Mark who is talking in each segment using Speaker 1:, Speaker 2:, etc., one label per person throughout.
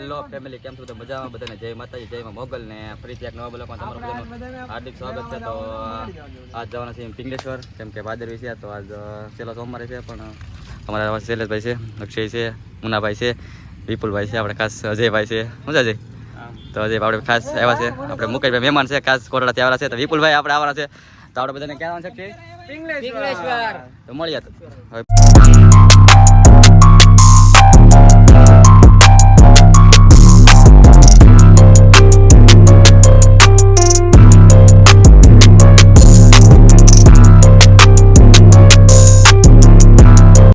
Speaker 1: Hello family, કેમ છો? તો મજામાં? બધાને જય માતાજી, જય મોગલ ને ફરીથી એક નવા બ્લોગમાં તમારું બધાનું હાર્દિક સ્વાગત છે. તો આજ જવાના છે પિંગલેશ્વર, કેમ કે ભાદરવી છે. તો આજ છેલ્લો સોમવારે છે, પણ અમારા શૈલેષભાઈ છે, અક્ષય છે, મુનાભાઈ છે, વિપુલભાઈ છે, આપણે ખાસ અજયભાઈ છે. શું છે અજય? તો અજય આપણે ખાસ આવ્યા છે. આપણે મુકેશભાઈ મહેમાન છે, ખાસ કોરડાથી આવેલા છે. તો વિપુલભાઈ આપણે આવવાના છે. તો આપણે બધાને ક્યાં આવવાનું છે? પિંગલેશ્વર. તો મળીએ.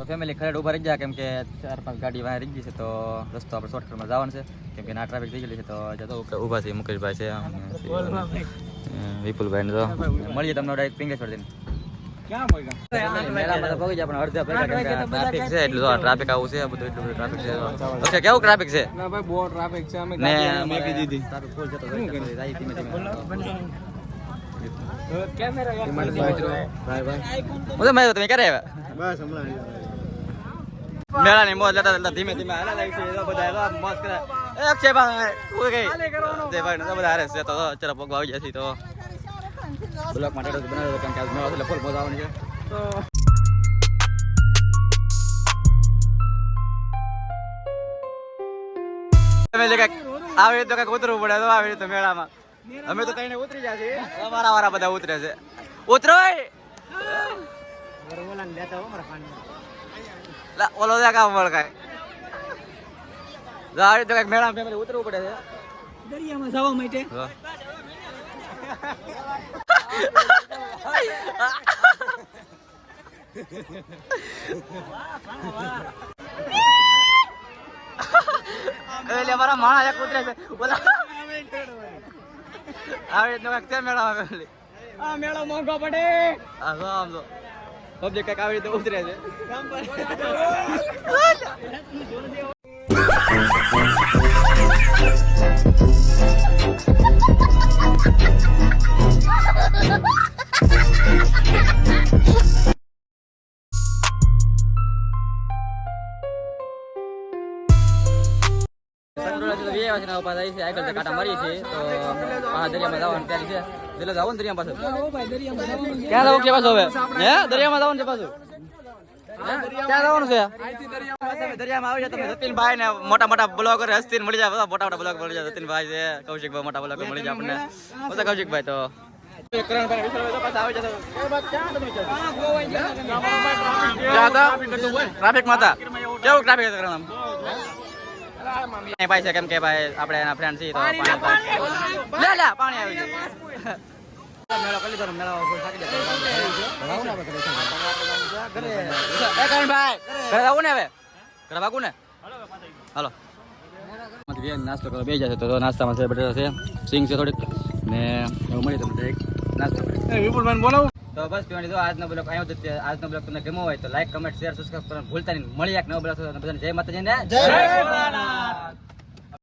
Speaker 1: ફેમિલી ખરેડ ઉભા રહી ગયા, કેમ કે 4-5 ગાડી વાહ રહી ગઈ છે. તો રસ્તો આપણે શોર્ટકટમાં જવાનું છે, કેમ કે ના ટ્રાફિક થઈ ગયેલી છે. તો ઊભા છે મુકેશભાઈ છે, વિપુલભાઈ ને. તો મળીએ તમને ડાયરેક્ટ પિંગલેશ્વર જઈને. ટ્રાફિક છે એટલે ટ્રાફિક આવું છે, બધું એટલું બધું ટ્રાફિક છે. ઓકે, કેવું ટ્રાફિક છે?
Speaker 2: બહુ ટ્રાફિક છે. અમે મેકી દીધી.
Speaker 1: તમે ક્યારે આવ્યા?
Speaker 2: બસ હમણાં
Speaker 1: મેળાની મોજ લેતા ધીમે ધીમે હાલા લાગી છે. બધા મોજ કરે. અક્ષયભાઈ અક્ષયભાઈ ને બધા હારે છે. તો અત્યારે પગ આવી જશે. તો બ્લોક માટે બનાવ્યો, કેમ કે મેળો એટલે ફૂલ મોજ આવવાની છે. તો આવી રીતે કઈક ઉતરવું પડે. તો આવી રીતે મેળામાં અમે તો કઈ ઉતરી જાય છે. વારા વારા બધા ઉતરે છે. ઉતરો ઓલો કામ મળકાય. આવી રીતે કઈક મેળામાં ફેમિલી ઉતરવું પડે છે
Speaker 2: દરિયામાં જવા માટે.
Speaker 1: મારા માણસ એક ઉતરે છે. આવી રીતનો કઈક છે મેળામાં ફેમિલી.
Speaker 2: આ મેળો મોંઘો પડે.
Speaker 1: આમ તો પબ્લિક કઈક આવી રીતે ઉતરે છે. આગળ કાંટા મારી છે. તો દરિયામાં જવાનું તૈયારી છે. એટલે જાવ ને દરિયા પાછું. ક્યાં જવું છે પાછું? હવે દરિયામાં જવાનું છે પાછું. ક્યાં જવાનું છે? દરિયામાં આવી જાય. તમે જતીનભાઈ ને મોટા મોટા બ્લોગર હસ્તી મળી જાય. બધા મોટા મોટા બ્લોગર મળી જાય. જતીનભાઈ છે, કૌશિકભાઈ મોટા બ્લોગર મળી જાય આપણને. બધા કૌશિકભાઈ તો ટ્રાફિક માં હતા. કેવું ટ્રાફિક હતું? ભાઈ છે, કેમ કે ભાઈ આપણે એના ફ્રેન્ડ છીએ. તો પાણી આવી જાય. મેળો કરી લીધો. મેળો હાલો નાસ્તો કરો. બે જશે. તો નાસ્તામાં છે બટેટા છે, સિંગ છે થોડીક, ને એવું મળી તમને નાસ્તો.
Speaker 2: બોલાવું
Speaker 1: તો બસ પીવાની. જો આજનો બ્લોગ આવ્યો હતો. આજનો બ્લોગ તમને ગમ્યો હોય તો લાઈક, કમેન્ટ, શેર, સબસ્ક્રાઇબ કરવાનું ભૂલતા નહીં. મળી એક નવો બ્લોગ. બધાને જય માતાજી ને જય ભોળાનાથ.